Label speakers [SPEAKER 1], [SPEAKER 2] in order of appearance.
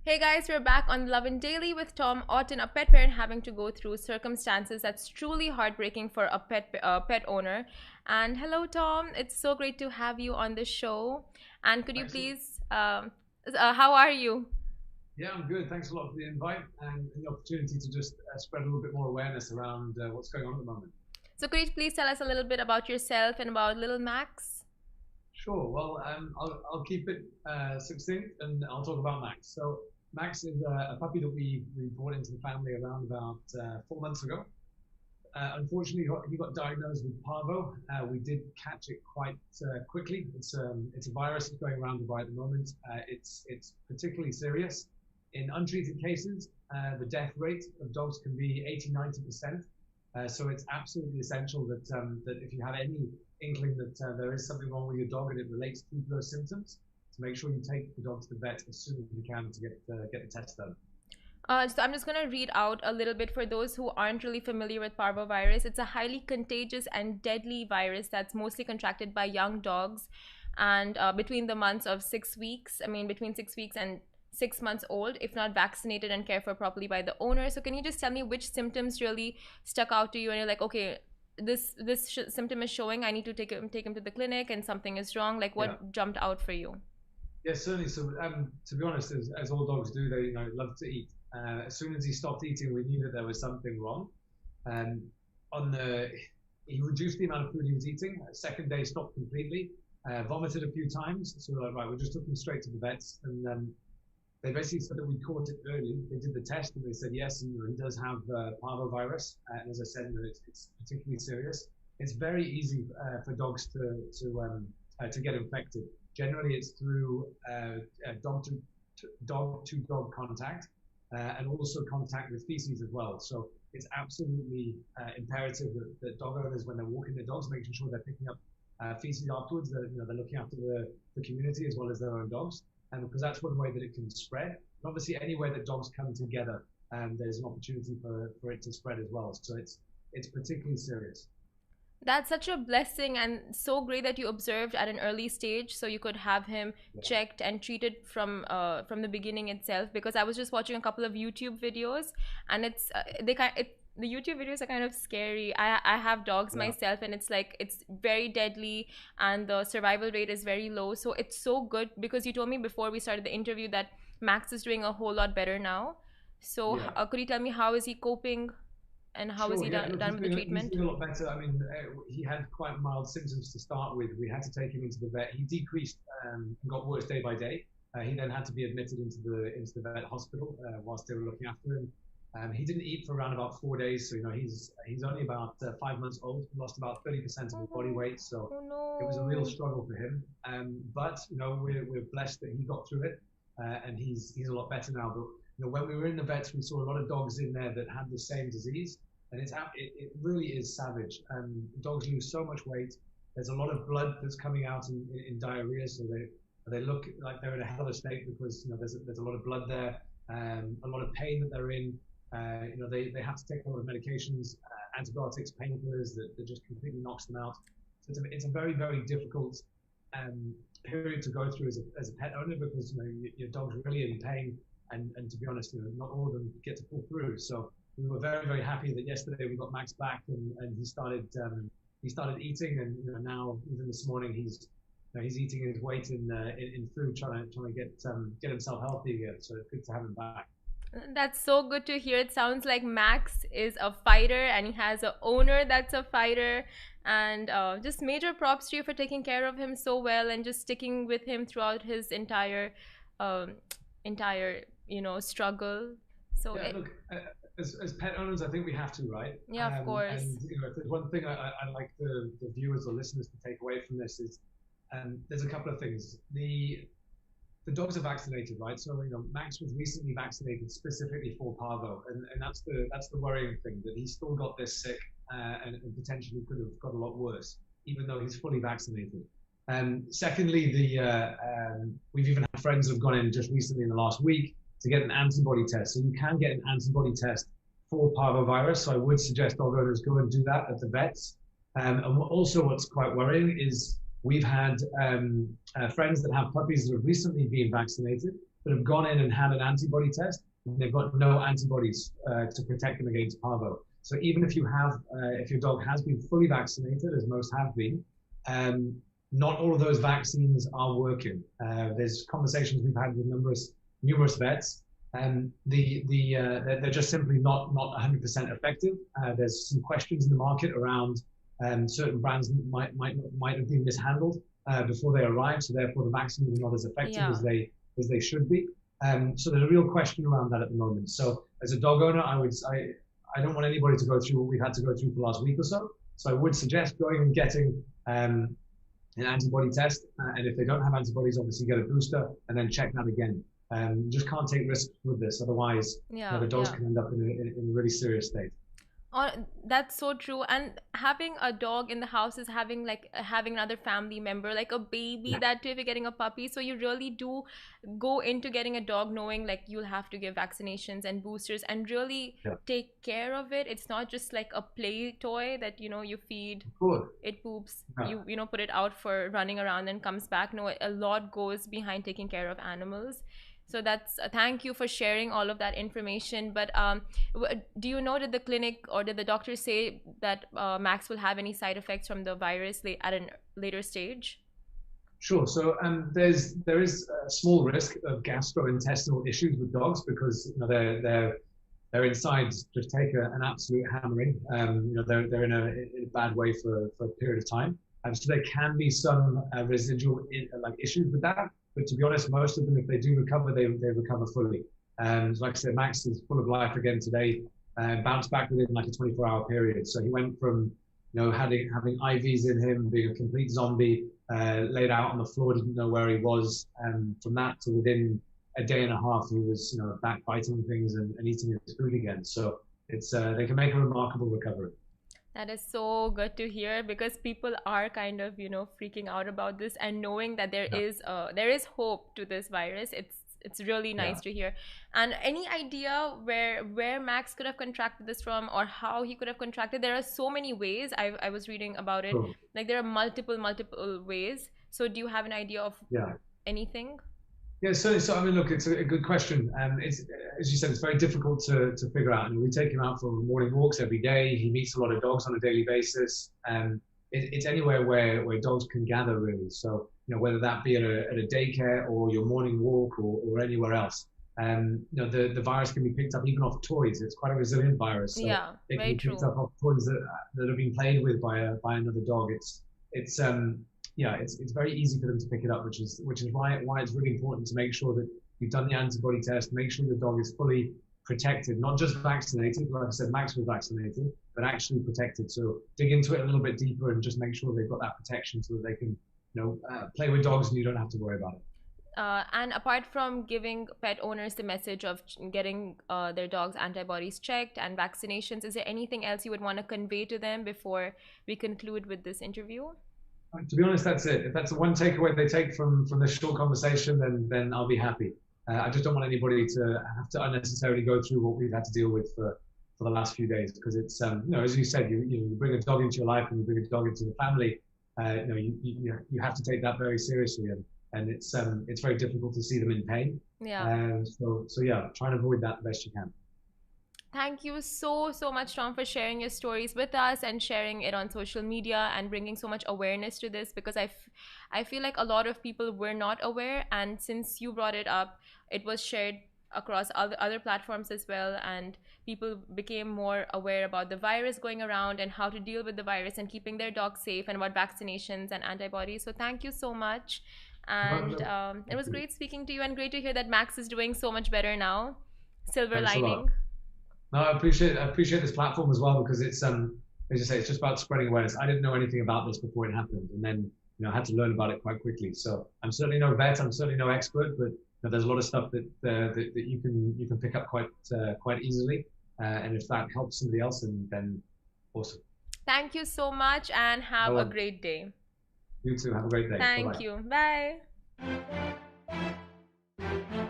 [SPEAKER 1] Hey guys, we're back on Lovin Daily with Tom Otton, a pet parent having to go through circumstances that's truly heartbreaking for a pet owner. And hello, Tom. It's so great to have you on the show. And could you
[SPEAKER 2] Thanks a lot.
[SPEAKER 1] please, how are you?
[SPEAKER 2] Yeah, I'm good. Thanks a lot for the invite and the opportunity to just spread a little bit more awareness around what's going on at the moment.
[SPEAKER 1] So could you please tell us a little bit about yourself and about little Max?
[SPEAKER 2] Sure. Well, I'll keep it succinct and I'll talk about Max. So Max is a puppy that we brought into the family around about 4 months ago. Unfortunately, he got diagnosed with parvo. We did catch it quite quickly. It's a virus that's going around Dubai at the moment. It's particularly serious. In untreated cases, the death rate of dogs can be 80–90%. So it's absolutely essential that if you have any inkling that there is something wrong with your dog and it relates to those symptoms, to make sure you take the dog to the vet as soon as you can to get the test done.
[SPEAKER 1] So I'm just going to read out a little bit for those who aren't really familiar with parvovirus. It's a highly contagious and deadly virus that's mostly contracted by young dogs and between the months of 6 weeks, I mean between 6 weeks and 6 months old, if not vaccinated and cared for properly by the owner. So can you just tell me which symptoms really stuck out to you and you're like, okay, this symptom is showing, I need to take him to the clinic and something is wrong. Like
[SPEAKER 2] Yeah.
[SPEAKER 1] what jumped out for you?
[SPEAKER 2] Yeah, certainly. So, to be honest, as all dogs do, they love to eat. As soon as he stopped eating, we knew that there was something wrong. Um, on the He reduced the amount of food he was eating. Second day, stopped completely. Vomited a few times. So we're like, right, we just took him straight to the vets, and they basically said that we caught it early. They did the test, and they said yes, he does have parvovirus. And as I said, it's particularly serious. It's very easy for dogs to get infected. Generally, it's through dog-to-dog contact, and also contact with feces as well. So it's absolutely imperative that dog owners, when they're walking their dogs, making sure they're picking up feces afterwards. They're looking after the community as well as their own dogs, and because that's one way that it can spread. And obviously, anywhere that dogs come together, there's an opportunity for it to spread as well. So it's particularly serious.
[SPEAKER 1] That's such a blessing and so great that you observed at an early stage so you could have him
[SPEAKER 2] Yeah.
[SPEAKER 1] checked and treated from the beginning itself, because I was just watching a couple of YouTube videos and it's the YouTube videos are kind of scary. I have dogs
[SPEAKER 2] Yeah.
[SPEAKER 1] myself and it's like it's very deadly and the survival rate is very low. So it's so good because you told me before we started the interview that Max is doing a whole lot better now. So
[SPEAKER 2] Yeah.
[SPEAKER 1] could you tell me how is he coping and how is
[SPEAKER 2] Sure.
[SPEAKER 1] he
[SPEAKER 2] Yeah. Look,
[SPEAKER 1] done with the
[SPEAKER 2] he's
[SPEAKER 1] treatment?
[SPEAKER 2] doing a lot better. I mean, he had quite mild symptoms to start with. We had to take him into the vet. He decreased and got worse day by day. He then had to be admitted into the vet hospital whilst they were looking after him. He didn't eat for around about 4 days, so he's only about 5 months old. He lost about 30% of his body
[SPEAKER 1] Oh,
[SPEAKER 2] weight, so
[SPEAKER 1] oh
[SPEAKER 2] it was a real
[SPEAKER 1] no.
[SPEAKER 2] struggle for him. But we're blessed that he got through it, and he's a lot better now. But when we were in the vets, we saw a lot of dogs in there that had the same disease, and it really is savage. Dogs lose so much weight. There's a lot of blood that's coming out in diarrhea, so they look like they're in a hell of a state because there's a lot of blood there, a lot of pain that they're in. They have to take a lot of medications, antibiotics, painkillers that just completely knocks them out. So it's a very, very difficult period to go through as a pet owner because your dog's really in pain, and to be honest, not all of them get to pull through. So we were very, very happy that yesterday we got Max back and he started eating, and now even this morning he's eating his weight in food, trying to get himself healthy again. So it's good to have him back.
[SPEAKER 1] That's so good to hear. It sounds like Max is a fighter and he has a owner that's a fighter. And just major props to you for taking care of him so well and just sticking with him throughout his um, entire struggle. So
[SPEAKER 2] Yeah, look, as pet owners, I think we have to, right?
[SPEAKER 1] yeah, of course.
[SPEAKER 2] And if there's one thing I'd like the viewers or listeners to take away from this is, there's a couple of things. The dogs are vaccinated, right? So Max was recently vaccinated specifically for parvo, and that's the worrying thing, that he's still got this sick, and potentially could have got a lot worse, even though he's fully vaccinated. Secondly, we've even had friends who've gone in just recently in the last week to get an antibody test. So you can get an antibody test for parvovirus. So I would suggest dog owners go and do that at the vets. And also, what's quite worrying is we've had friends that have puppies that have recently been vaccinated, that have gone in and had an antibody test, and they've got no antibodies to protect them against parvo. So even if if your dog has been fully vaccinated, as most have been, not all of those vaccines are working. There's conversations we've had with numerous vets, and they're just simply not 100% effective. There's some questions in the market around certain brands might have been mishandled before they arrived, so therefore the vaccines are not as effective
[SPEAKER 1] Yeah.
[SPEAKER 2] as they should be. So there's a real question around that at the moment. So as a dog owner, I don't want anybody to go through what we've had to go through for the last week or so. So I would suggest going and getting an antibody test, and if they don't have antibodies, obviously get a booster and then check that again. You just can't take risks with this, otherwise
[SPEAKER 1] Yeah,
[SPEAKER 2] the dogs
[SPEAKER 1] yeah.
[SPEAKER 2] can end up in a really serious state.
[SPEAKER 1] That's so true. And having a dog in the house is having another family member, like a baby.
[SPEAKER 2] Yeah,
[SPEAKER 1] That too, if you're getting a puppy, so you really do go into getting a dog knowing like you'll have to give vaccinations and boosters and really
[SPEAKER 2] yeah,
[SPEAKER 1] take care of it. It's not just like a play toy that you feed,
[SPEAKER 2] of course.
[SPEAKER 1] it poops,
[SPEAKER 2] Yeah.
[SPEAKER 1] put it out for running around and comes back. No, a lot goes behind taking care of animals. So that's thank you for sharing all of that information. But do you know, did the clinic or did the doctor say that Max will have any side effects from the virus at a later stage?
[SPEAKER 2] Sure. So there is a small risk of gastrointestinal issues with dogs because their insides just take an absolute hammering. They're in a bad way for a period of time. So there can be some residual issues with that. But to be honest, most of them, if they do recover, they recover fully. So like I said, Max is full of life again today. Bounced back within like a 24-hour period. So he went from having IVs in him, being a complete zombie, laid out on the floor, didn't know where he was, and from that to within a day and a half, he was back biting things and eating his food again. So it's they can make a remarkable recovery.
[SPEAKER 1] That is so good to hear because people are kind of, freaking out about this and knowing that
[SPEAKER 2] Yeah,
[SPEAKER 1] there is hope to this virus. It's really
[SPEAKER 2] yeah.
[SPEAKER 1] nice to hear. And any idea where Max could have contracted this from or how he could have contracted? There are so many ways. I was reading about it.
[SPEAKER 2] Cool.
[SPEAKER 1] Like there are multiple ways. So do you have an idea of
[SPEAKER 2] Yeah.
[SPEAKER 1] anything?
[SPEAKER 2] Yeah, so I mean, look, it's a good question. It's as you said, it's very difficult to figure out. And we take him out for morning walks every day. He meets a lot of dogs on a daily basis, and it's anywhere where dogs can gather really. So whether that be at a daycare or your morning walk or anywhere else. The virus can be picked up even off toys. It's quite a resilient virus, so
[SPEAKER 1] Yeah,
[SPEAKER 2] it can
[SPEAKER 1] very
[SPEAKER 2] be picked
[SPEAKER 1] true.
[SPEAKER 2] up off toys that have been played with by another dog. It's yeah, it's very easy for them to pick it up, which is why it's really important to make sure that you've done the antibody test, make sure the dog is fully protected, not just vaccinated. Like I said, Max was vaccinated, but actually protected. So dig into it a little bit deeper and just make sure they've got that protection so that they can, play with dogs and you don't have to worry about it.
[SPEAKER 1] And apart from giving pet owners the message of getting their dogs' antibodies checked and vaccinations, is there anything else you would want to convey to them before we conclude with this interview?
[SPEAKER 2] To be honest, that's it. If that's the one takeaway they take from this short conversation, then I'll be happy. I just don't want anybody to have to unnecessarily go through what we've had to deal with for the last few days, because it's as you said, you bring a dog into your life and you bring a dog into the family. You have to take that very seriously, and it's very difficult to see them in pain.
[SPEAKER 1] Yeah.
[SPEAKER 2] So yeah, try and avoid that the best you can.
[SPEAKER 1] Thank you so much, Tom, for sharing your stories with us and sharing it on social media and bringing so much awareness to this because I feel like a lot of people were not aware. And since you brought it up, it was shared across other platforms as well. And people became more aware about the virus going around and how to deal with the virus and keeping their dogs safe and about vaccinations and antibodies. So thank you so much.
[SPEAKER 2] No,
[SPEAKER 1] And
[SPEAKER 2] no,
[SPEAKER 1] it
[SPEAKER 2] thank
[SPEAKER 1] was
[SPEAKER 2] you.
[SPEAKER 1] great speaking to you and great to hear that Max is doing so much better now. Silver
[SPEAKER 2] Thanks a lot.
[SPEAKER 1] lining.
[SPEAKER 2] No, I appreciate this platform as well because it's as you say, it's just about spreading awareness. I didn't know anything about this before it happened, and then I had to learn about it quite quickly. So I'm certainly no vet, I'm certainly no expert, but there's a lot of stuff that you can pick up quite easily, and if that helps somebody else, then awesome.
[SPEAKER 1] Thank you so much and have
[SPEAKER 2] No,
[SPEAKER 1] a great day.
[SPEAKER 2] you too. Have a great day. Bye
[SPEAKER 1] Thank
[SPEAKER 2] bye.
[SPEAKER 1] you. Bye.